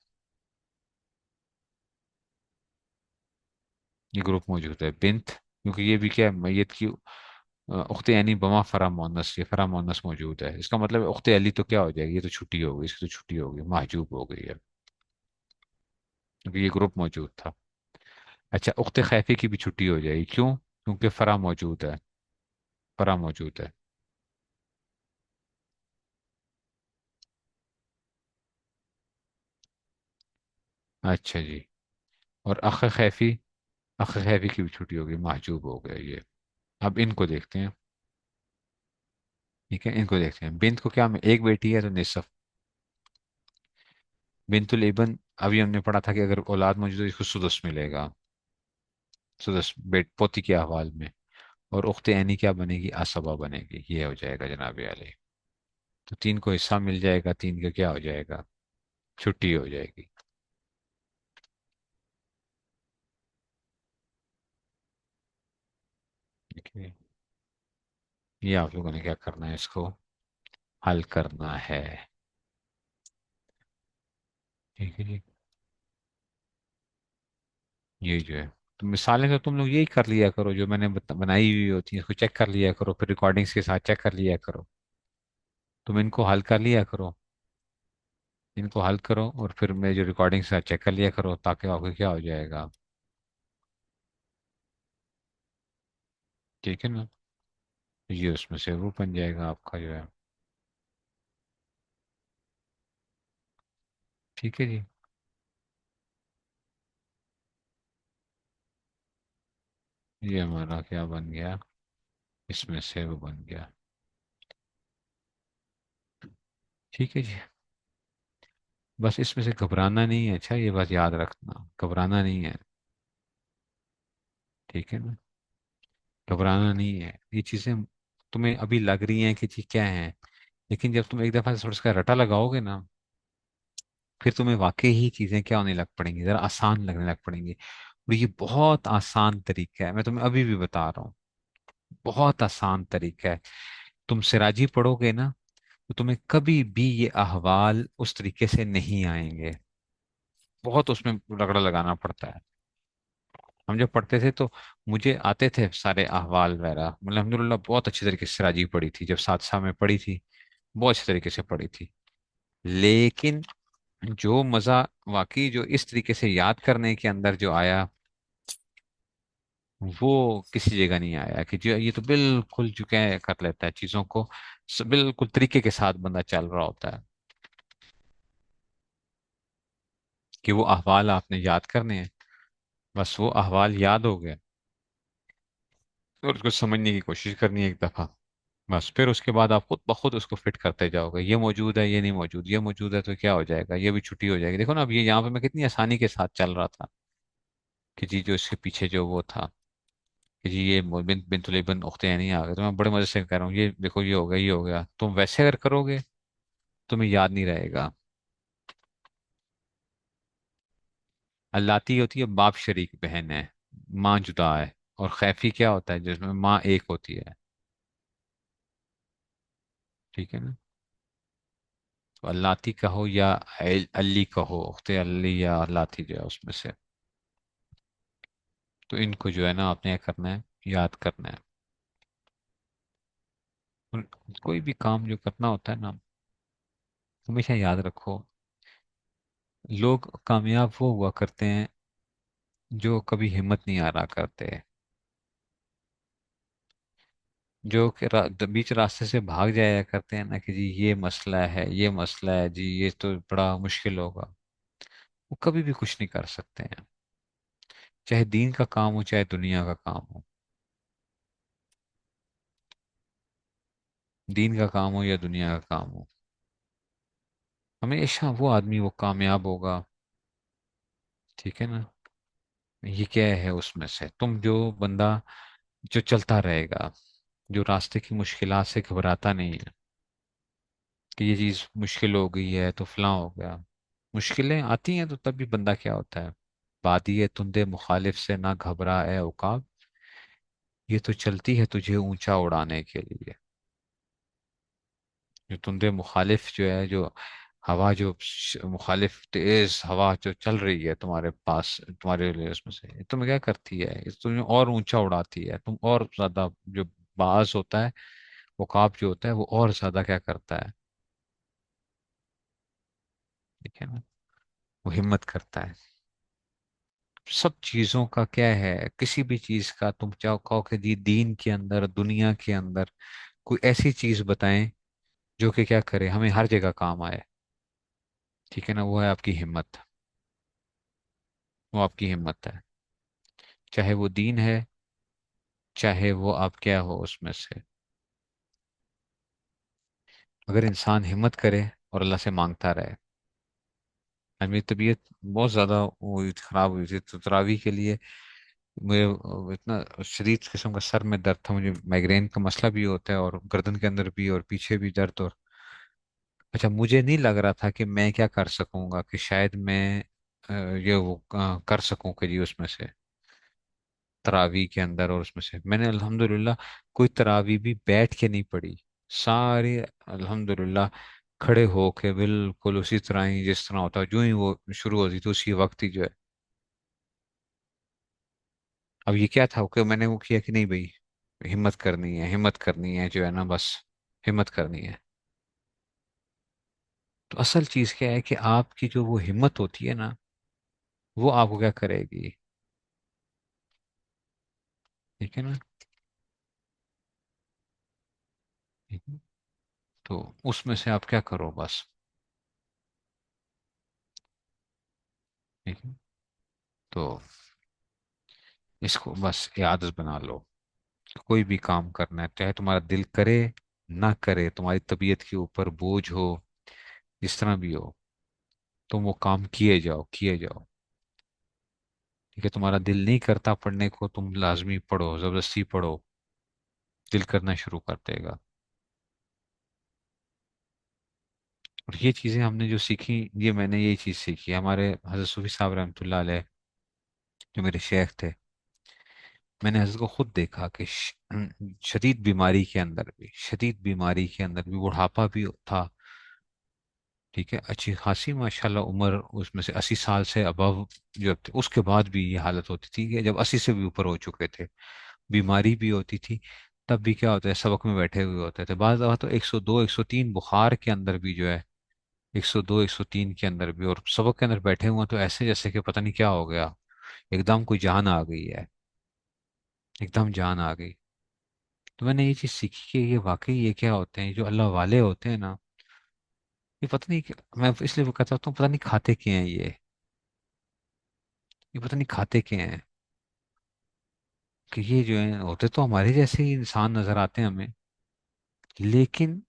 یہ گروپ موجود ہے. بنت کیونکہ یہ بھی کیا ہے؟ میت کی اخت یعنی بما فرا مونس. یہ فرا مونس موجود ہے. اس کا مطلب ہے اخت علی تو کیا ہو جائے گی؟ یہ تو چھٹی ہو گئی. اس کی تو چھٹی ہو گئی، محجوب ہو گئی ہے کیونکہ یہ گروپ موجود تھا. اچھا، اخت خیفی کی بھی چھٹی ہو جائے گی. کیوں؟ کیونکہ فرا موجود ہے. فرا موجود ہے. اچھا جی. اور اخ خیفی، اخ خیفی کی بھی چھٹی ہو گئی، محجوب ہو گیا یہ. اب ان کو دیکھتے ہیں. ठीक है, इनको देखते हैं। बिन्त को क्या में एक बेटी है तो निसफ। बिन्तुल इबन, अभी हमने पढ़ा था कि अगर औलाद मौजूद है इसको सुदस मिलेगा। सुदस बेट पोती के अहवाल में। और उख्ते ऐनी क्या बनेगी, असबा बनेगी, ये हो जाएगा जनाब आली। तो तीन को हिस्सा मिल जाएगा, तीन का क्या हो जाएगा, छुट्टी हो जाएगी। ठीक है, ये आप लोगों ने क्या करना है, इसको हल करना है। ठीक है जी। ये जो है, तो मिसालें तो तुम लोग यही कर लिया करो जो मैंने बनाई हुई होती है, इसको चेक कर लिया करो, फिर रिकॉर्डिंग्स के साथ चेक कर लिया करो। तुम इनको हल कर लिया करो, इनको हल करो और फिर मैं जो रिकॉर्डिंग से चेक कर लिया करो, ताकि आपको क्या हो जाएगा। ठीक है ना। ये उसमें से वो बन जाएगा आपका जो है। ठीक है जी। ये हमारा क्या बन गया, इसमें से वो बन गया। ठीक है जी। बस इसमें से घबराना नहीं है, अच्छा ये बात याद रखना, घबराना नहीं है। ठीक है ना। घबराना नहीं है, ये चीजें तुम्हें अभी लग रही हैं कि जी क्या है, लेकिन जब तुम एक दफा थोड़ा सा रटा लगाओगे ना, फिर तुम्हें वाकई ही चीजें क्या होने लग पड़ेंगी, जरा आसान लगने लग पड़ेंगी। और ये बहुत आसान तरीका है, मैं तुम्हें अभी भी बता रहा हूँ। बहुत आसान तरीका है। तुम सिराजी पढ़ोगे ना, तो तुम्हें कभी भी ये अहवाल उस तरीके से नहीं आएंगे। बहुत उसमें रगड़ा लगाना पड़ता है। हम जब पढ़ते थे तो मुझे आते थे सारे अहवाल वगैरह, मतलब अल्हम्दुलिल्लाह बहुत अच्छी तरीके से सिराजी पढ़ी थी, जब 7 साल में पढ़ी थी, बहुत अच्छी तरीके से पढ़ी थी। लेकिन जो मजा वाकई जो इस तरीके से याद करने के अंदर जो आया, वो किसी जगह नहीं आया। कि जो ये तो बिल्कुल जो क्या कर लेता है चीजों को, बिल्कुल तरीके के साथ बंदा चल रहा होता है। कि वो अहवाल आपने याद करने हैं, बस वो अहवाल याद हो गए और उसको समझने की कोशिश करनी है एक दफा। बस फिर उसके बाद आप खुद ब खुद उसको फिट करते जाओगे, ये मौजूद है, ये नहीं मौजूद, ये मौजूद है तो क्या हो जाएगा, ये भी छुट्टी हो जाएगी। देखो ना, अब ये यहाँ पे मैं कितनी आसानी के साथ चल रहा था कि जी जो इसके पीछे जो वो था, कि जी ये बिन बिन उख्ते नहीं आ गए, तो मैं बड़े मजे से कह रहा हूँ, ये देखो ये हो गया, ये हो गया। तुम वैसे अगर करोगे तुम्हें याद नहीं रहेगा। अल्लाती होती है बाप शरीक बहन है, माँ जुदा है। और खैफी क्या होता है, जिसमें माँ एक होती है। ठीक है ना। तो अल्लाती कहो या अल्ली कहो, उख्ते अल्ली या अल्लाती जो है उसमें से। तो इनको जो है ना आपने क्या करना है, याद करना है। और कोई भी काम जो करना होता है ना, हमेशा याद रखो, लोग कामयाब वो हुआ करते हैं जो कभी हिम्मत नहीं हारा करते, जो कि बीच रास्ते से भाग जाया करते हैं ना, कि जी ये मसला है, ये मसला है जी, ये तो बड़ा मुश्किल होगा। वो कभी भी कुछ नहीं कर सकते हैं, चाहे दीन का काम हो चाहे दुनिया का काम हो। दीन का काम हो या दुनिया का काम हो, हमेशा वो आदमी वो कामयाब होगा। ठीक है ना। ये क्या है, उसमें से तुम जो बंदा जो चलता रहेगा, जो रास्ते की मुश्किलात से घबराता नहीं है, कि ये चीज मुश्किल हो गई है तो फलां हो गया। मुश्किलें आती हैं तो तब भी बंदा क्या होता है, बादी तुंदे मुखालिफ से ना घबरा ए उकाब, ये तो चलती है तुझे ऊंचा उड़ाने के लिए। जो तुंदे मुखालिफ जो है, जो हवा जो मुखालिफ तेज हवा जो चल रही है तुम्हारे पास, तुम्हारे लिए, उसमें से ये तुम्हें क्या करती है, ये तुम्हें और ऊंचा उड़ाती है, तुम और ज्यादा जो बाज होता है, उकाब जो होता है वो और ज्यादा क्या करता है। ठीक है ना। वो हिम्मत करता है। सब चीजों का क्या है, किसी भी चीज का तुम चाहो कहो कि जी दीन के अंदर दुनिया के अंदर कोई ऐसी चीज बताएं जो कि क्या करे, हमें हर जगह काम आए। ठीक है ना। वो है आपकी हिम्मत। वो आपकी हिम्मत है, चाहे वो दीन है, चाहे वो आप क्या हो उसमें से। अगर इंसान हिम्मत करे और अल्लाह से मांगता रहे। मेरी तबीयत बहुत ज़्यादा हुई ख़राब हुई थी, तो तरावी के लिए मुझे इतना शदीद किस्म का सर में दर्द था। मुझे माइग्रेन का मसला भी होता है, और गर्दन के अंदर भी और पीछे भी दर्द। और अच्छा, मुझे नहीं लग रहा था कि मैं क्या कर सकूंगा, कि शायद मैं ये वो कर सकूं कि जी उसमें से तरावी के अंदर। और उसमें से मैंने अल्हम्दुलिल्लाह कोई तरावी भी बैठ के नहीं पढ़ी, सारी अल्हम्दुलिल्लाह खड़े होके बिल्कुल उसी तरह ही जिस तरह होता है, जो ही वो शुरू होती थी उसी वक्त ही जो है। अब ये क्या था कि मैंने वो किया कि नहीं भाई, हिम्मत करनी है, हिम्मत करनी है जो है ना, बस हिम्मत करनी है। तो असल चीज क्या है कि आपकी जो वो हिम्मत होती है ना, वो आपको क्या करेगी। ठीक है ना। ठीक है? तो उसमें से आप क्या करो बस। ठीक है। तो इसको बस ये आदत बना लो। कोई भी काम करना है, चाहे तुम्हारा दिल करे ना करे, तुम्हारी तबीयत के ऊपर बोझ हो, जिस तरह भी हो, तुम वो काम किए जाओ, किए जाओ। ठीक है, तुम्हारा दिल नहीं करता पढ़ने को, तुम लाजमी पढ़ो, जबरदस्ती पढ़ो, दिल करना शुरू कर देगा। और ये चीजें हमने जो सीखी, ये मैंने यही चीज सीखी हमारे हजरत सूफी साहब रहमतुल्लाह अलैह, जो मेरे शेख थे। मैंने हजरत को खुद देखा कि शदीद बीमारी के अंदर भी, शदीद बीमारी के अंदर भी बुढ़ापा भी था। ठीक है, अच्छी खासी माशाल्लाह उम्र, उसमें से 80 साल से अबव जो थे, उसके बाद भी ये हालत होती थी कि जब 80 से भी ऊपर हो चुके थे, बीमारी भी होती थी। तब भी क्या होता है, सबक में बैठे हुए होते थे। बाज़ दफा तो 102 103 बुखार के अंदर भी जो है, 102 103 के अंदर भी, और सबक के अंदर बैठे हुए हैं, तो ऐसे जैसे कि पता नहीं क्या हो गया, एकदम कोई जान आ गई है, एकदम जान आ गई। तो मैंने ये चीज सीखी कि ये वाकई ये क्या होते हैं, जो अल्लाह वाले होते हैं ना, ये पता नहीं मैं इसलिए वो कहता हूँ, पता नहीं खाते क्या हैं ये पता नहीं खाते क्या हैं, कि ये जो है होते तो हमारे जैसे ही इंसान नजर आते हैं हमें, लेकिन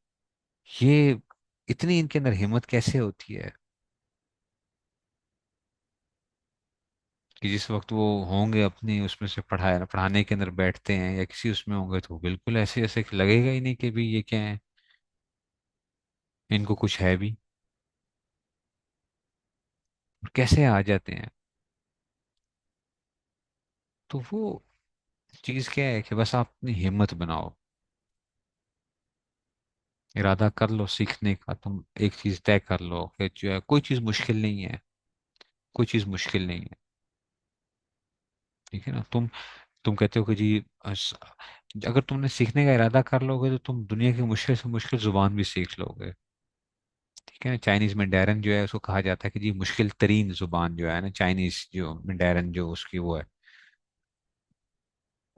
ये इतनी इनके अंदर हिम्मत कैसे होती है कि जिस वक्त वो होंगे अपनी उसमें से पढ़ाने के अंदर बैठते हैं या किसी उसमें होंगे, तो बिल्कुल ऐसे जैसे कि लगेगा ही नहीं कि भी ये क्या है, इनको कुछ है भी। और कैसे आ जाते हैं। तो वो चीज क्या है कि बस आप अपनी हिम्मत बनाओ, इरादा कर लो सीखने का। तुम एक चीज तय कर लो कि जो है कोई चीज मुश्किल नहीं है, कोई चीज मुश्किल नहीं है। ठीक है ना। तुम कहते हो कि जी अगर तुमने सीखने का इरादा कर लोगे, तो तुम दुनिया की मुश्किल से मुश्किल जुबान भी सीख लोगे। ठीक है ना। चाइनीज मैंडेरन जो है, उसको कहा जाता है कि जी मुश्किल तरीन जुबान जो है ना, चाइनीज जो मैंडेरन जो उसकी वो है।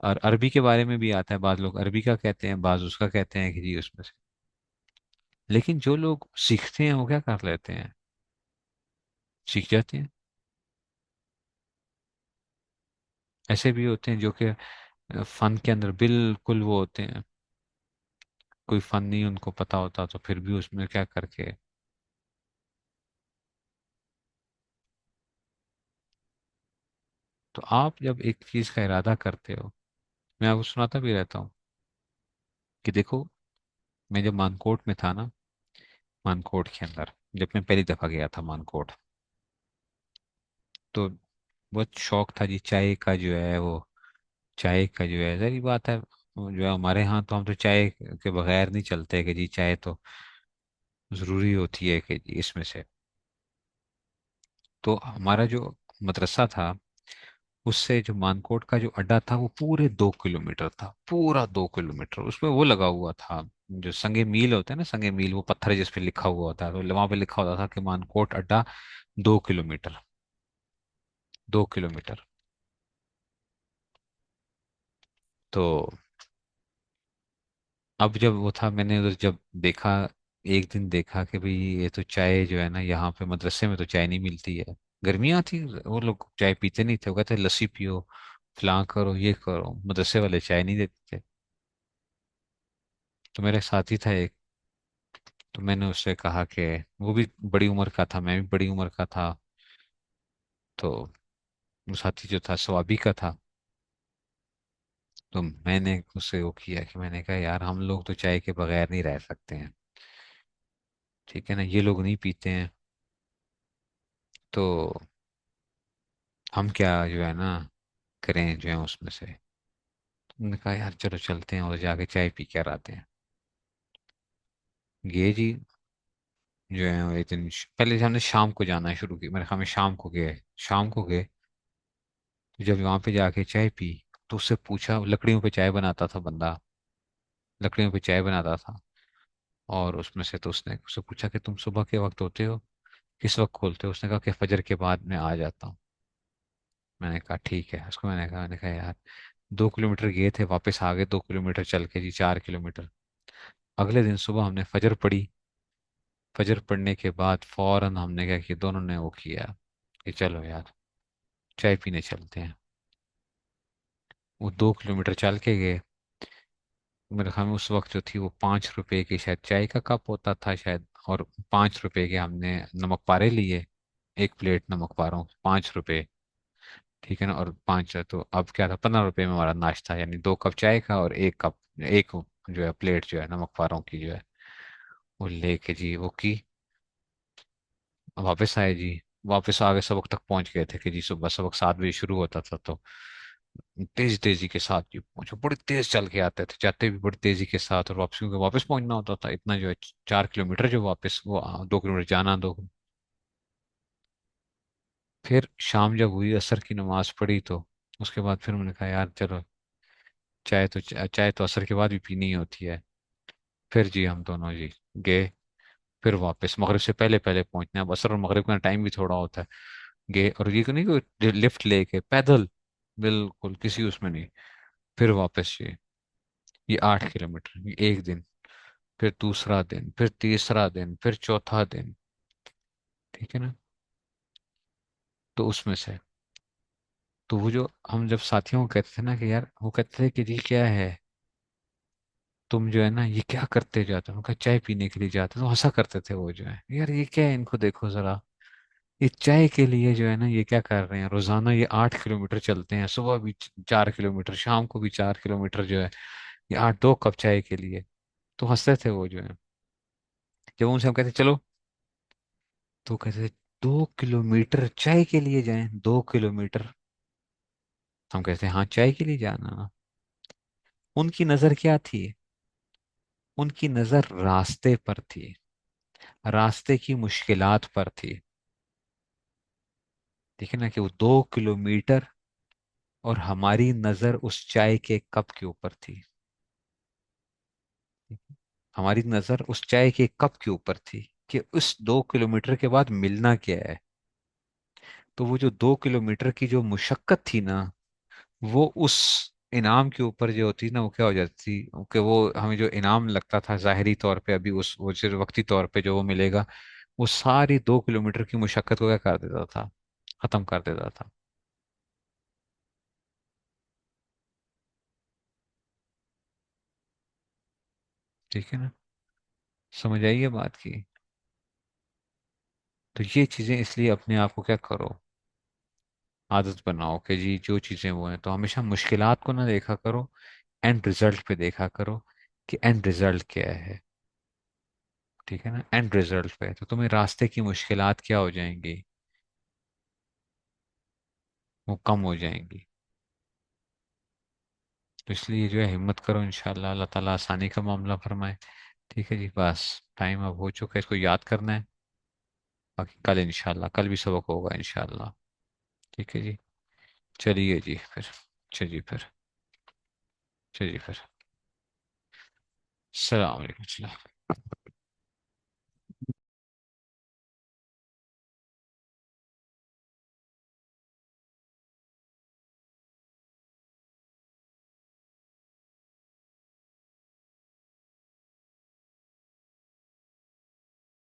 और अरबी के बारे में भी आता है, बाज लोग अरबी का कहते हैं, बाज उसका कहते हैं कि जी उसमें से। लेकिन जो लोग सीखते हैं वो क्या कर लेते हैं, सीख जाते हैं। ऐसे भी होते हैं जो कि फन के अंदर बिल्कुल वो होते हैं, कोई फन नहीं उनको पता होता, तो फिर भी उसमें क्या करके। तो आप जब एक चीज का इरादा करते हो, मैं आपको सुनाता भी रहता हूँ कि देखो, मैं जब मानकोट में था ना, मानकोट के अंदर जब मैं पहली दफा गया था मानकोट, तो बहुत शौक था जी चाय का जो है वो, चाय का जो है जरी बात है, वो जो है हमारे यहाँ तो हम तो चाय के बगैर नहीं चलते, कि जी चाय तो जरूरी होती है कि जी इसमें से। तो हमारा जो मदरसा था, उससे जो मानकोट का जो अड्डा था, वो पूरे 2 किलोमीटर था, पूरा 2 किलोमीटर। उसमें वो लगा हुआ था, जो संगे मील होता है ना, संगे मील, वो पत्थर जिस पे लिखा हुआ होता है, तो वहां पे लिखा होता था कि मानकोट अड्डा 2 किलोमीटर, 2 किलोमीटर। तो अब जब वो था, मैंने उधर जब देखा, एक दिन देखा कि भाई ये तो चाय जो है ना, यहाँ पे मदरसे में तो चाय नहीं मिलती है। गर्मियाँ थी, वो लोग चाय पीते नहीं थे, वो कहते लस्सी पियो, फलां करो, ये करो, मदरसे वाले चाय नहीं देते थे। तो मेरे साथी था एक, تو میں نے उससे कहा कि वो भी बड़ी उम्र का था, मैं भी बड़ी उम्र का था, तो वो साथी जो था स्वाभी का था। तो मैंने उससे वो किया कि मैंने कहा यार हम लोग तो चाय के बगैर नहीं रह सकते हैं, ठीक है ना, ये लोग नहीं पीते हैं, तो हम क्या जो है ना करें जो है उसमें से। तुमने कहा यार चलो चलते हैं और जाके चाय पी कर आते हैं। ये जी जो है वो एक दिन पहले हमने शाम को जाना शुरू की, मेरे ख्याल में शाम को गए। शाम को गए तो जब वहां पे जाके चाय पी तो उससे पूछा, लकड़ियों पे चाय बनाता था बंदा, लकड़ियों पे चाय बनाता था। और उसमें से तो उसने उससे पूछा कि तुम सुबह के वक्त होते हो, किस वक्त खोलते हो? उसने कहा कि फजर के बाद मैं आ जाता हूँ। मैंने कहा ठीक है। उसको मैंने कहा यार 2 किलोमीटर गए थे, वापस आ गए 2 किलोमीटर चल के जी, 4 किलोमीटर। अगले दिन सुबह हमने फजर पढ़ी। फजर पढ़ने के बाद फौरन हमने क्या किया, दोनों ने वो किया कि चलो यार चाय पीने चलते हैं। वो 2 किलोमीटर चल के गए। मेरे ख्याल में उस वक्त जो थी वो 5 रुपए की शायद चाय का कप होता था शायद, और 5 रुपए के हमने नमक पारे लिए। एक प्लेट नमक पारों 5 रुपए, ठीक है ना। और पाँच है तो अब क्या था, 15 रुपए में हमारा नाश्ता, यानी 2 कप चाय का और एक कप, एक जो है प्लेट जो है नमक पारों की जो है वो लेके जी वो की। वापस आए जी। वापस आगे सबक तक पहुंच गए थे कि जी सुबह सबक 7 बजे शुरू होता था, तो तेजी तेजी के साथ जी पहुंचो, बड़ी तेज चल के आते थे, जाते भी बड़ी तेजी के साथ, और वापस क्योंकि वापस पहुंचना होता था इतना जो है 4 किलोमीटर जो वापस वो 2 किलोमीटर जाना दो। फिर शाम जब हुई असर की नमाज पढ़ी तो उसके बाद फिर मैंने कहा यार चलो चाय तो असर के बाद भी पीनी ही होती है। फिर जी हम दोनों जी गए। फिर वापस मगरिब से पहले पहले पहुंचना है, अब असर और मगरिब का टाइम भी थोड़ा होता है। गए और ये नहीं कोई लिफ्ट लेके पैदल, बिल्कुल किसी उसमें नहीं। फिर वापस ये 8 किलोमीटर, ये एक दिन। फिर दूसरा दिन, फिर तीसरा दिन, फिर चौथा दिन, ठीक है ना। तो उसमें से तो वो जो हम जब साथियों को कहते थे ना कि यार, वो कहते थे कि जी क्या है, तुम जो है ना ये क्या करते जाते हो? उनका चाय पीने के लिए जाते हो। तो हंसा करते थे वो जो है, यार ये क्या है, इनको देखो जरा, ये चाय के लिए जो है ना ये क्या कर रहे हैं, रोजाना ये 8 किलोमीटर चलते हैं, सुबह भी 4 किलोमीटर, शाम को भी 4 किलोमीटर जो है, ये 2 कप चाय के लिए। तो हंसते थे वो जो है। जब उनसे हम कहते चलो, तो कहते थे 2 किलोमीटर चाय के लिए जाएं, 2 किलोमीटर। हम कहते हैं हाँ चाय के लिए जाना। उनकी नजर क्या थी? उनकी नजर रास्ते पर थी, रास्ते की मुश्किलात पर थी। ठीक है ना, कि वो 2 किलोमीटर और हमारी नजर उस चाय के कप के ऊपर थी। हमारी नजर उस चाय के कप के ऊपर थी कि उस 2 किलोमीटर के बाद मिलना क्या है। तो वो जो 2 किलोमीटर की जो मुशक्कत थी ना, वो उस इनाम के ऊपर जो होती ना वो क्या हो जाती थी कि वो हमें जो इनाम लगता था जाहिरी तौर पे, अभी उस वो जो वक्ती तौर पे जो वो मिलेगा, वो सारी 2 किलोमीटर की मुशक्कत को क्या कर देता था, खत्म कर देता था। ठीक है ना, समझ आइए बात की। तो ये चीजें इसलिए अपने आप को क्या करो, आदत बनाओ कि जी जो चीजें वो हैं, तो हमेशा मुश्किलात को ना देखा करो, एंड रिजल्ट पे देखा करो कि एंड रिजल्ट क्या है। ठीक है ना, एंड रिजल्ट पे तो तुम्हें रास्ते की मुश्किलात क्या हो जाएंगी, वो कम हो जाएंगी। तो इसलिए जो है हिम्मत करो, इंशाल्लाह अल्लाह ताला आसानी का मामला फरमाए। ठीक है जी, बस टाइम अब हो चुका है, इसको याद करना है। बाकी कल इंशाल्लाह, कल भी सबक होगा इंशाल्लाह। ठीक है जी, चलिए जी फिर, चलिए फिर, चलिए फिर, सलाम अलैकुम।